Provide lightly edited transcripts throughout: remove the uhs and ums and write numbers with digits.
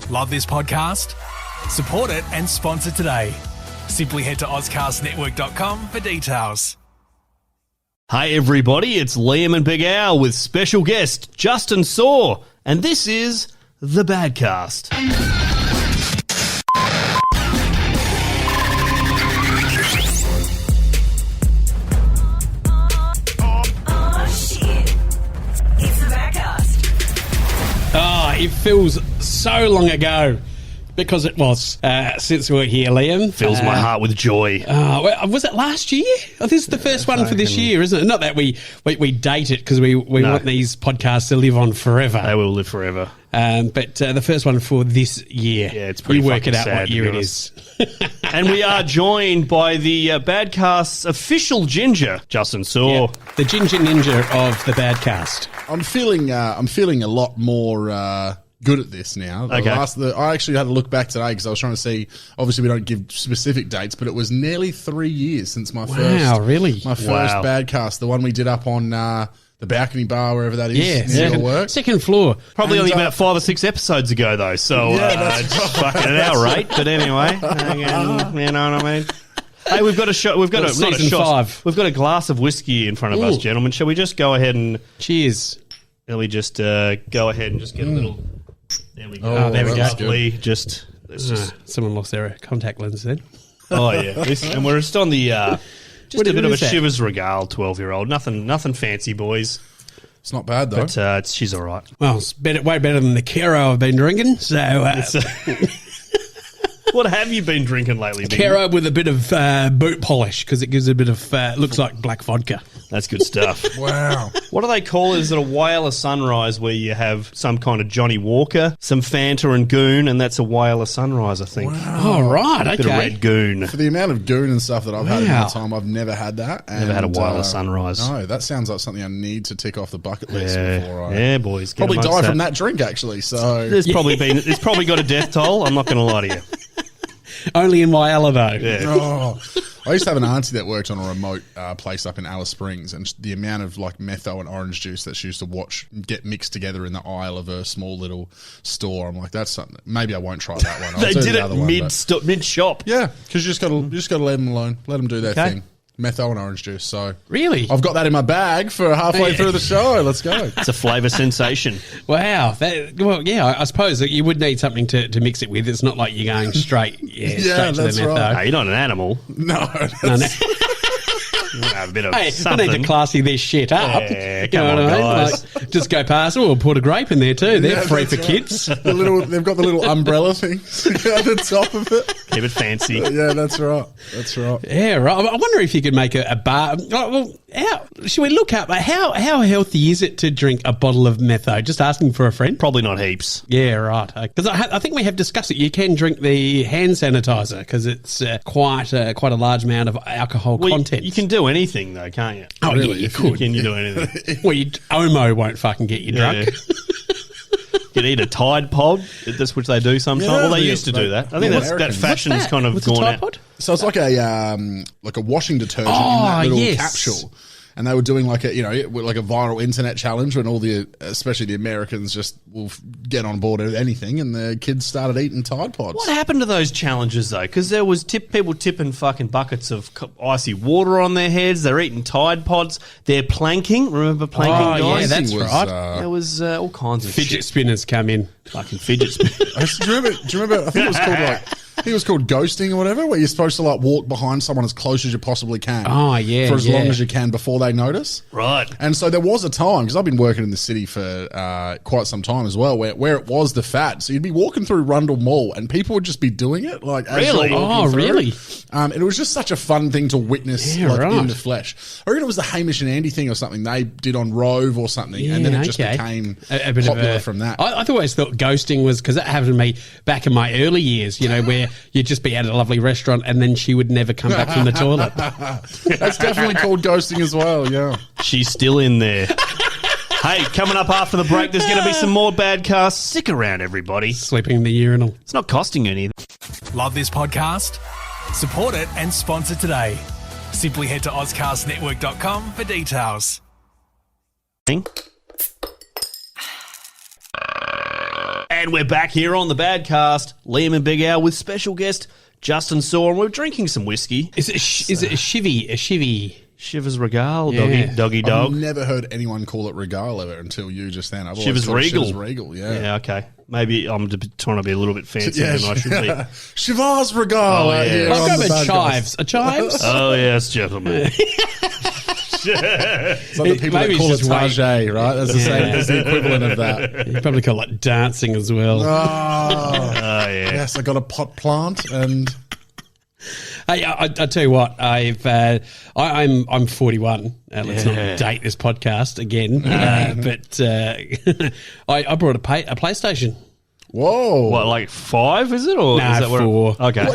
Love this podcast? Support it and sponsor today. Simply head to auscastnetwork.com for details. Hey everybody, it's Liam and Big Al with special guest Justin Saw, and this is The Badcast. It feels so long ago because it was since we were here, Liam. Fills my heart with joy. Was it last year? Oh, this is the first one for this year, isn't it? Not that we date it because we want these podcasts to live on forever. They will live forever. But the first one for this year. Yeah, it's pretty You work it out sad, what year it is. And we are joined by the Badcast's official ginger, Justin Saw. Yeah, the ginger ninja of the Badcast. I'm feeling a lot more good at this now. Okay. I actually had to look back today because I was trying to see. Obviously, we don't give specific dates, but it was nearly 3 years since my first Badcast, the one we did up on the balcony bar, wherever that is. Second floor. Probably only about 5 or 6 episodes ago, though. So it's fucking at our rate. But anyway, you know what I mean. Hey, we've got a shot. We've got not a shot. 5. We've got a glass of whiskey in front of us, gentlemen. Shall we just go ahead and cheers? Shall we just go ahead and just get a little? There we go. Oh, there we go. Lovely. Someone lost their contact lens then. Oh yeah, and we're just on the just a bit of a that? Chivas Regal 12-year-old. Nothing fancy, boys. It's not bad though. But she's all right. Well, it's way better than the Caro I've been drinking. So. What have you been drinking lately, Big? Caro with a bit of boot polish because it gives a bit of looks like black vodka. That's good stuff. Wow. What do they call it? Is it a whale of sunrise where you have some kind of Johnny Walker, some Fanta and Goon, and that's a whale of sunrise, I think. Wow. Oh, right, okay. Bit of red Goon. For the amount of goon and stuff that I've had in my time, I've never had that. Never had a whale of sunrise. No, that sounds like something I need to tick off the bucket list before I... Yeah, boys. Probably die from that drink, actually, so... It's probably got a death toll, I'm not going to lie to you. Only in Whyalla, though. Yeah. Oh, I used to have an auntie that worked on a remote place up in Alice Springs, and the amount of like Metho and orange juice that she used to watch get mixed together in the aisle of her small little store. I'm like, that's something. Maybe I won't try that one. They did it mid shop. Yeah, because you just got to let them alone, let them do their thing. Metho and orange juice. So really, I've got that in my bag for halfway through the show. Let's go. It's a flavour sensation. Wow. I suppose that you would need something to mix it with. It's not like you're going straight. Straight to the Metho. Right. No, you're not an animal. No. A bit of hey, something. I need to classy this shit up. Yeah, come on, guys. Like, just go past. Oh, we'll put a grape in there too. They're free for kids. They've got the little umbrella things at the top of it. Keep it fancy. Yeah, that's right. Yeah, right. I wonder if you could make a bar. Should we look up how healthy is it to drink a bottle of Metho? Just asking for a friend. Probably not heaps. Yeah, right. Because I think we have discussed it. You can drink the hand sanitizer because it's quite a large amount of alcohol content. You can do anything though, can't you? Oh, really? Yeah, you could. Can you do anything? Well, Omo won't fucking get you drunk. Yeah. You can eat a Tide Pod, that's which they do sometimes. Well, they used to do that. I think that fashion's kind of gone out. Pod? So it's like a washing detergent in that little capsule. And they were doing like a viral internet challenge when especially the Americans just will get on board with anything, and the kids started eating Tide Pods. What happened to those challenges though? Because there was people tipping fucking buckets of icy water on their heads. They're eating Tide Pods. They're planking. Remember planking, guys? Yeah, that's right. There was all kinds of fidget spinners come in. Fucking fidget spinners. Do you remember? I think it was called ghosting or whatever, where you're supposed to like walk behind someone as close as you possibly can. Oh, yeah. For as long as you can before they notice. Right. And so there was a time, because I've been working in the city for quite some time as well, where it was the fad. So you'd be walking through Rundle Mall and people would just be doing it. Like, really? Really? And it was just such a fun thing to witness in the flesh. I reckon it was the Hamish and Andy thing or something they did on Rove or something, and then it just became a bit popular from that. I always thought ghosting was, because that happened to me back in my early years, where you'd just be at a lovely restaurant and then she would never come back from the toilet. That's definitely called ghosting as well, yeah. She's still in there. Hey, coming up after the break, there's going to be some more Badcasts. Stick around, everybody. Sleeping in the urinal. It's not costing you anything. Love this podcast? Support it and sponsor today. Simply head to auscastnetwork.com for details. And we're back here on the Badcast. Liam and Big Al with special guest Justin Saw, and we're drinking some whiskey. Is it a chivy? A chivy? Shivers Regal, doggy dog. I've never heard anyone call it Regal ever until you just then. I've Shivers Regal. Shivers Regal, yeah. Yeah, okay. Maybe I'm trying to be a little bit fancier than I should be. Shivers Regal. Oh, yeah. I'll go with chives. A chives? Oh, yes, gentlemen. It's like the people that call it Tajay, right? That's the same. That's the equivalent of that. You probably call it dancing as well. Oh, yeah. Yes, I got a pot plant and... Hey, I tell you what, I'm 41. Let's not date this podcast again. But I brought a PlayStation. Whoa. What, like 5, is it? Or Nah, is that 4. Okay.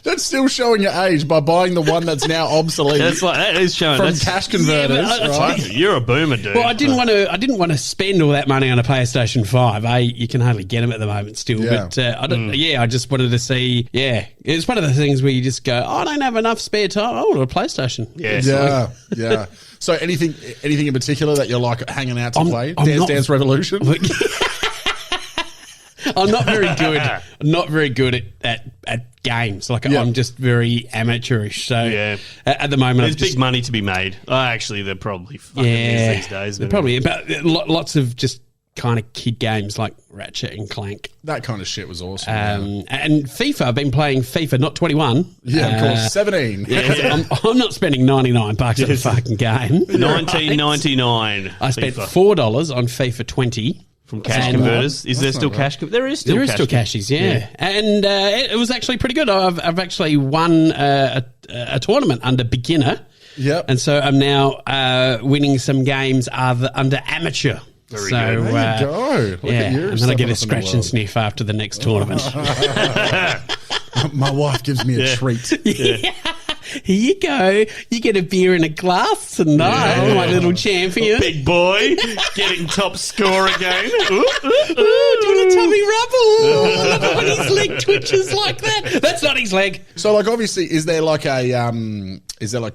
That's still showing your age by buying the one that's now obsolete. That is showing. From cash converters, right? You're a boomer, dude. Well, I didn't want to spend all that money on a PlayStation 5. You can hardly get them at the moment still. Yeah. But I just wanted to see. Yeah, it's one of the things where you just go, I don't have enough spare time. I want a PlayStation. Yeah. So anything in particular that you're like hanging out to play? Dance Revolution? I'm not very good. Not very good at games. Like I'm just very amateurish. So at the moment, there's big money to be made. Actually, they're probably fucking these days. They're probably, but lots of just kind of kid games like Ratchet and Clank. That kind of shit was awesome. And FIFA. I've been playing FIFA, not 21. Yeah, of course, 17. Yeah, I'm not spending $99 on a fucking game. $19.99. I spent $4 on FIFA 20. From cash converters. Is there still cash? There is still cashies, yeah. And it was actually pretty good. I've actually won a tournament under beginner. Yep. And so I'm now winning some games under amateur. Very good. There you go. Look at you. And then I get a scratch and sniff after the next tournament. My wife gives me a treat. Yeah. Here you go. You get a beer in a glass tonight, my little champion. Big boy, getting top score again. Do you want a tummy rub? Look at when his leg twitches like that. That's not his leg. So, like, obviously, is there like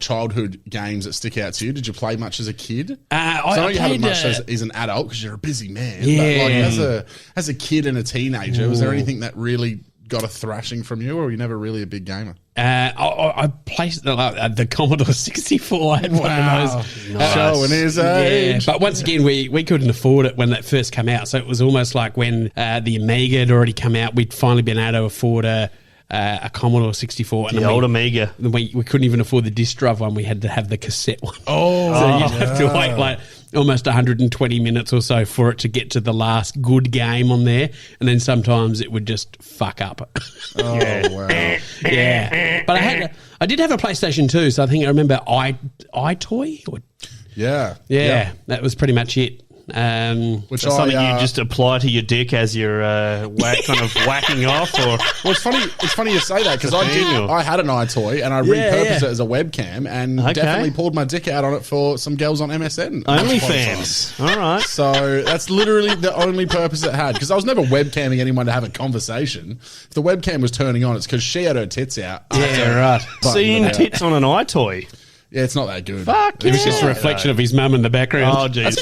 childhood games that stick out to you? Did you play much as a kid? I know you haven't much as an adult because you're a busy man. Yeah. But like as a kid and a teenager, was there anything that really got a thrashing from you, or were you never really a big gamer? I played the Commodore 64. I had one of those. Nice. Showing his age. Yeah, but once again, we couldn't afford it when that first came out. So it was almost like when the Amiga had already come out, we'd finally been able to afford a Commodore 64. The old Amiga. We couldn't even afford the disc drive one. We had to have the cassette one. Oh, so you'd have to wait like almost 120 minutes or so for it to get to the last good game on there. And then sometimes it would just fuck up. Oh, wow. Yeah. But I did have a PlayStation 2, so I think I remember iToy. Yeah. That was pretty much it. Which something you just apply to your dick as you're kind of whacking off, or well, it's funny you say that because I had an iToy and I repurposed it as a webcam and definitely pulled my dick out on it for some girls on MSN. OnlyFans. All right. So that's literally the only purpose it had, because I was never webcamming anyone to have a conversation. If the webcam was turning on, it's because she had her tits out. Yeah, right. Seeing tits on an iToy. Yeah, it's not that good. Fuck. It was just a reflection of his mum in the background. Oh, jeez.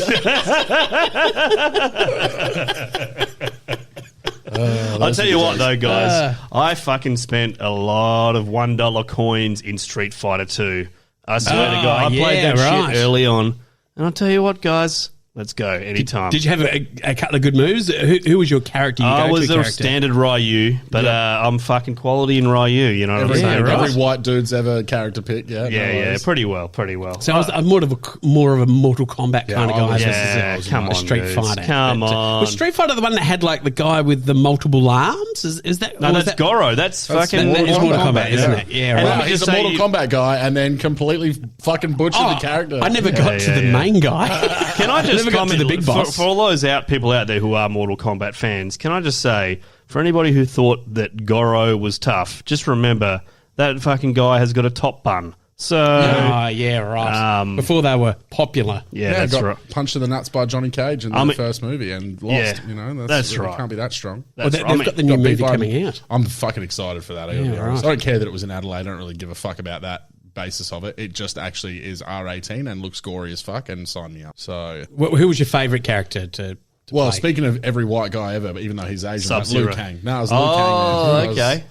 I'll tell you what, though, guys. I fucking spent a lot of $1 coins in Street Fighter 2. I swear to God. I played that shit early on. And I'll tell you what, guys. Let's go anytime. Did you have a couple of good moves? Who was your character? I was a standard Ryu, but I'm fucking quality in Ryu. You know what I'm saying? Every white dude's ever character pick. Yeah, pretty well. So I'm more of a Mortal Kombat kind of guy. Yeah, come on, Street Fighter. Come on. Was Street Fighter the one that had like the guy with the multiple arms? Is that? No, that's Goro. That's fucking Mortal Kombat, isn't it? Yeah, right. Well, he's a Mortal Kombat guy, and then completely fucking butchered the character. I never got to the main guy. Can I just comment the big boss? For all those people out there who are Mortal Kombat fans, can I just say, for anybody who thought that Goro was tough, just remember that fucking guy has got a top bun. So, right. Before they were popular. Yeah, that's got right. Punched in the nuts by Johnny Cage in the first movie and lost. Yeah, you know, that's right. Can't be that strong. They've got the new movie coming out. I'm fucking excited for that. I don't care that it was in Adelaide. I don't really give a fuck about that basis of it. It just actually is R18 and looks gory as fuck, and sign me up. So, who was your favourite character to Well, play. speaking of every white guy ever, but even though he's Asian, that's Sub-Zero. Liu Kang. No, it was Liu Kang. okay.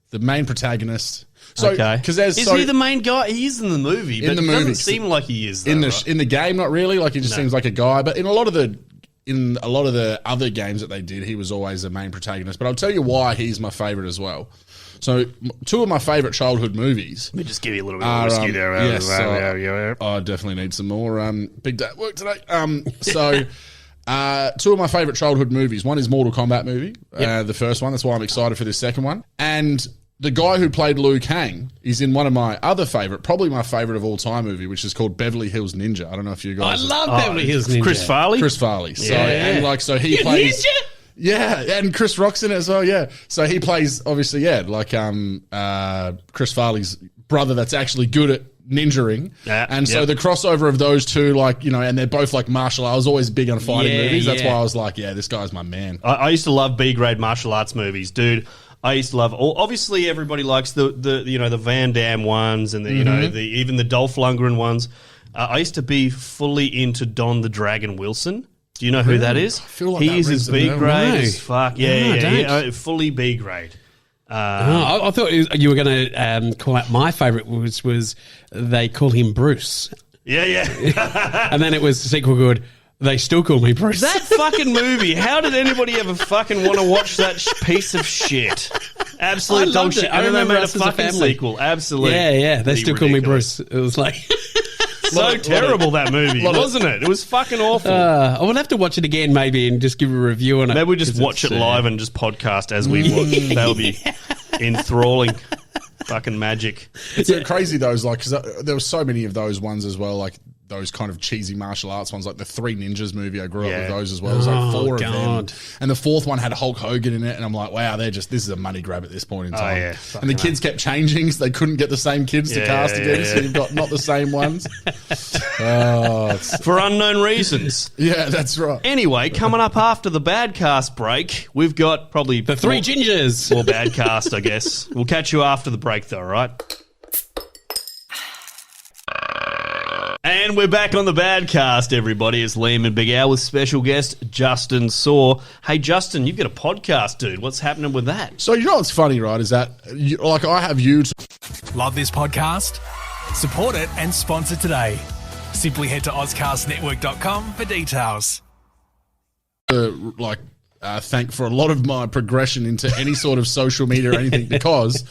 The main protagonist. So, Okay. because there's Is he the main guy? He is in the movie, but In the it movie. doesn't seem like he is. Though, in the right? in the game, not really. Like he just seems like a guy. But in a lot of the other games that they did, he was always the main protagonist. But I'll tell you why he's my favorite as well. So, two of my favorite childhood movies. Let me just give you a little bit of whiskey there. Yes, I definitely need some more. Big day at work today. Two of my favorite childhood movies. One is Mortal Kombat movie, the first one. That's why I'm excited for this second one. And the guy who played Liu Kang is in one of my other favorite, probably my favorite of all time movie, which is called Beverly Hills Ninja. I don't know if you guys. I love Beverly Hills Ninja. Chris Farley. Chris Farley. So so he plays. Ninja? Yeah, and Chris Rock's in it as well. Yeah, so he plays obviously Chris Farley's brother that's actually good at ninjaing. Yeah, and so the crossover of those two, and they're both like martial arts. I was always big on fighting movies. That's why I was like, this guy's my man. I used to love B-grade martial arts movies, dude. I used to love. Obviously, everybody likes the Van Damme ones and even the Dolph Lundgren ones. I used to be fully into Don the Dragon Wilson. Do you know who that is? I feel like he is as B grade as fuck. No, fully B grade. I thought you were going to call out my favourite was they call him Bruce. Yeah. And then it was the sequel good. They still call me Bruce. That fucking movie. How did anybody ever fucking want to watch that piece of shit? Absolute dog shit. I remember they made a us as a fucking family. sequel. Absolutely. Yeah. They still call me Bruce. It was like So terrible, that movie, wasn't it? It was fucking awful. I would have to watch it again maybe and just give a review on it. Maybe we just watch it live and just podcast as we watch. That would be enthralling. Fucking magic. It's crazy though, because there were so many of those ones as well, like those kind of cheesy martial arts ones, like the Three Ninjas movie. I grew up with those as well. There's like four of them, and the fourth one had Hulk Hogan in it, and I'm like, wow, this is a money grab at this point in time. And the kids kept changing, so they couldn't get the same kids to cast again. So you've got not the same ones. For unknown reasons. Yeah, that's right. Anyway, coming up after the Badcast break, we've got probably the Three Gingers. More Badcast, I guess. We'll catch you after the break, though, all right? And we're back on the Badcast, everybody. It's Liam and Big Al with special guest Justin Saw. Hey, Justin, you've got a podcast, dude. What's happening with that? So you know what's funny, right, is that, I have you... Love this podcast? Support it and sponsor today. Simply head to auscastnetwork.com for details. Thank for a lot of my progression into any sort of social media or anything, because...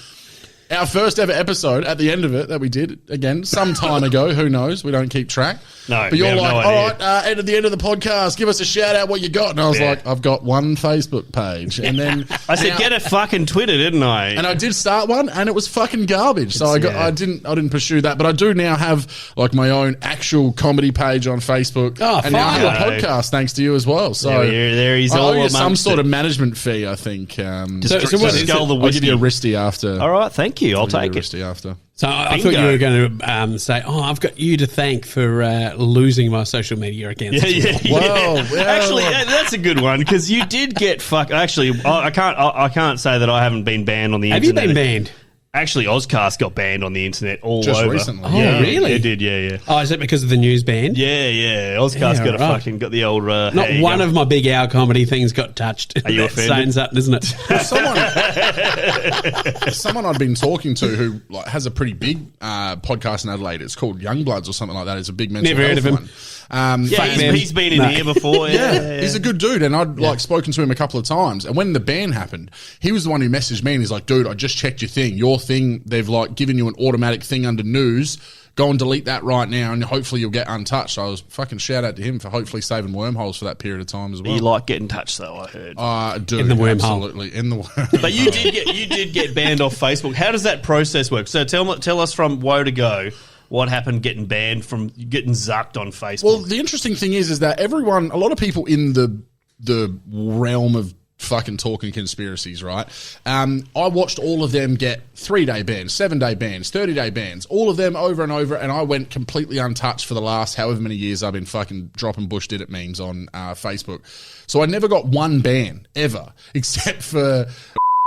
Our first ever episode, at the end of it, that we did, again, some time ago, who knows, we don't keep track. No, but you're like, no all right, at the end of the podcast, give us a shout out what you got. And I was like, I've got one Facebook page. And then I said, get a fucking Twitter, didn't I? And I did start one, and it was fucking garbage. So I didn't pursue that. But I do now have like my own actual comedy page on Facebook. And now I have a podcast thanks to you as well. So there he's I all owe you some amongst sort it. of management fee, I think. So what is it? I'll give you a wristy after. All right, thank you. I'll take it. After. So I thought you were going to say, I've got you to thank for losing my social media accounts. Well, actually, that's a good one, because you did get fucked. Actually, I can't say that I haven't been banned on the internet. Have you been banned? Actually, Auscast got banned on the internet all Just over. recently. Oh, really? It did, yeah. Oh, is it because of the news ban? Yeah. Auscast got the old... Not one of my Big Al comedy things got touched. Are you offended? Saying something, isn't it? Someone I'd been talking to who has a pretty big podcast in Adelaide. It's called Youngbloods or something like that. It's a big mental Never heard health of him. one. He's been in here before. Yeah, he's a good dude, and I'd spoken to him a couple of times. And when the ban happened, he was the one who messaged me, and he's like, "Dude, I just checked your thing. Your thing, they've given you an automatic thing under news. Go and delete that right now, and hopefully you'll get untouched." So I was fucking shout out to him for hopefully saving wormholes for that period of time as well. You like getting touched, though, I heard. I do, in the wormhole. absolutely in the wormhole. But you did get banned off Facebook. How does that process work? So tell us from woe to go. What happened getting banned from getting zucked on Facebook? Well, the interesting thing is that a lot of people in the realm of fucking talking conspiracies, right? I watched all of them get 3-day bans, 7-day bans, 30-day bans, all of them over and over, and I went completely untouched for the last however many years I've been fucking dropping Bush did it memes on Facebook. So I never got one ban, ever, except for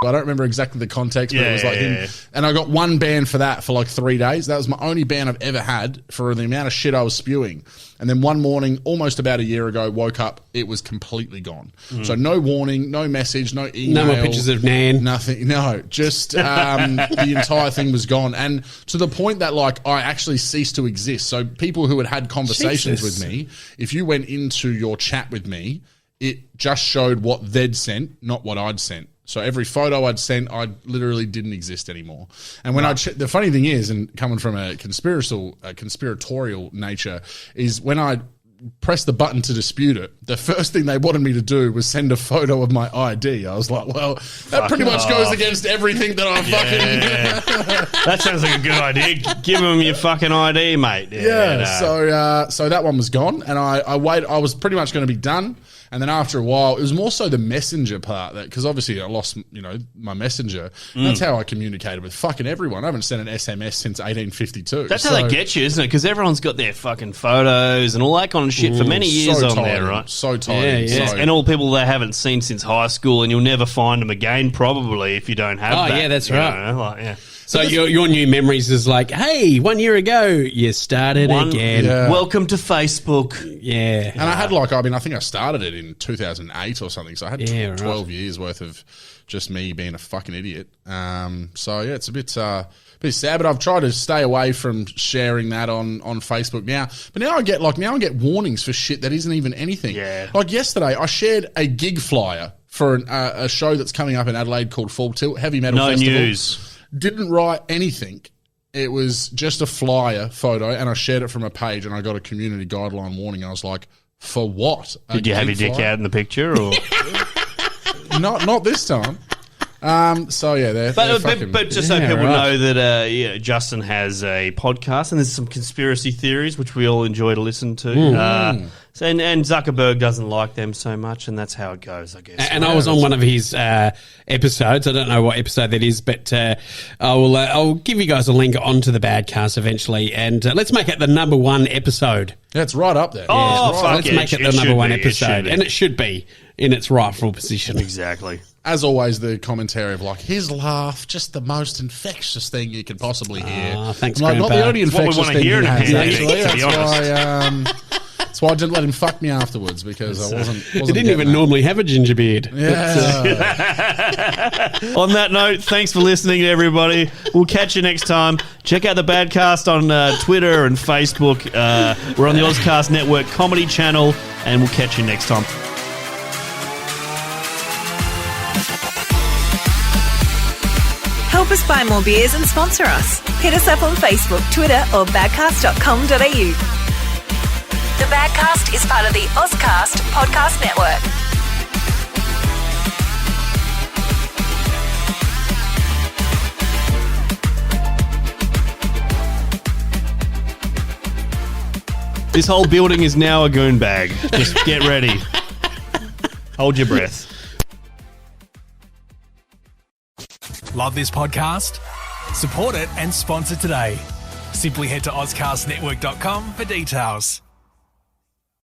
I don't remember exactly the context, but it was like him. And I got one ban for that for like 3 days. That was my only ban I've ever had for the amount of shit I was spewing. And then one morning, almost about a year ago, woke up, it was completely gone. So no warning, no message, no email. No more pictures of Nan. Nothing. No, just the entire thing was gone. And to the point that like I actually ceased to exist. So people who had conversations with me, if you went into your chat with me, it just showed what they'd sent, not what I'd sent. So every photo I'd sent, I literally didn't exist anymore. And when the funny thing is, and coming from a conspiratorial nature, is when I pressed the button to dispute it, the first thing they wanted me to do was send a photo of my ID. I was like, well, that pretty much goes against everything that I fucking... That sounds like a good idea. Give them your fucking ID, mate. So that one was gone, and I was pretty much going to be done. And then after a while, it was more so the messenger part, that because obviously I lost, my messenger. That's how I communicated with fucking everyone. I haven't sent an SMS since 1852. That's how they get you, isn't it? Because everyone's got their fucking photos and all that kind of shit for many years on there, right? So tight. Yeah. And all people they haven't seen since high school, and you'll never find them again, probably, if you don't have that. Oh, yeah, that's right. So But your new memories is like, hey, 1 year ago, you started again. Yeah. Welcome to Facebook. Yeah. And I had I think I started it in 2008 or something. So I had 12 years worth of just me being a fucking idiot. So yeah, it's a bit sad, but I've tried to stay away from sharing that on Facebook now. But now I get warnings for shit that isn't even anything. Yeah. Like yesterday, I shared a gig flyer for a show that's coming up in Adelaide called Full Tilt Heavy Metal Festival. No news. Didn't write anything. It was just a flyer photo, and I shared it from a page, and I got a community guideline warning. I was like, for what? Did you have your dick out in the picture? Or not this time. So yeah, but just so people know that Justin has a podcast, and there's some conspiracy theories which we all enjoy to listen to. And Zuckerberg doesn't like them so much, and that's how it goes, I guess. And I was on one of his episodes. I don't know what episode that is, but I'll give you guys a link onto the Badcast eventually, and let's make it the number one episode. Yeah, it's right up there. Let's make it the number one episode, and it should be in its rightful position. Exactly. As always, the commentary of like his laugh, just the most infectious thing you could possibly hear. Thanks, like, Grandpa. not the only infectious thing he has, actually. To be honest. That's why I didn't let him fuck me afterwards, because I wasn't He didn't even normally have a ginger beard. Yeah. On that note, thanks for listening, everybody. We'll catch you next time. Check out the Badcast on Twitter and Facebook. We're on the Auscast Network comedy channel, and we'll catch you next time. Help us buy more beers and sponsor us. Hit us up on Facebook, Twitter, or badcast.com.au. The Badcast is part of the Auscast Podcast Network. This whole building is now a goon bag. Just get ready. Hold your breath. Love this podcast? Support it and sponsor today. Simply head to auscastnetwork.com for details.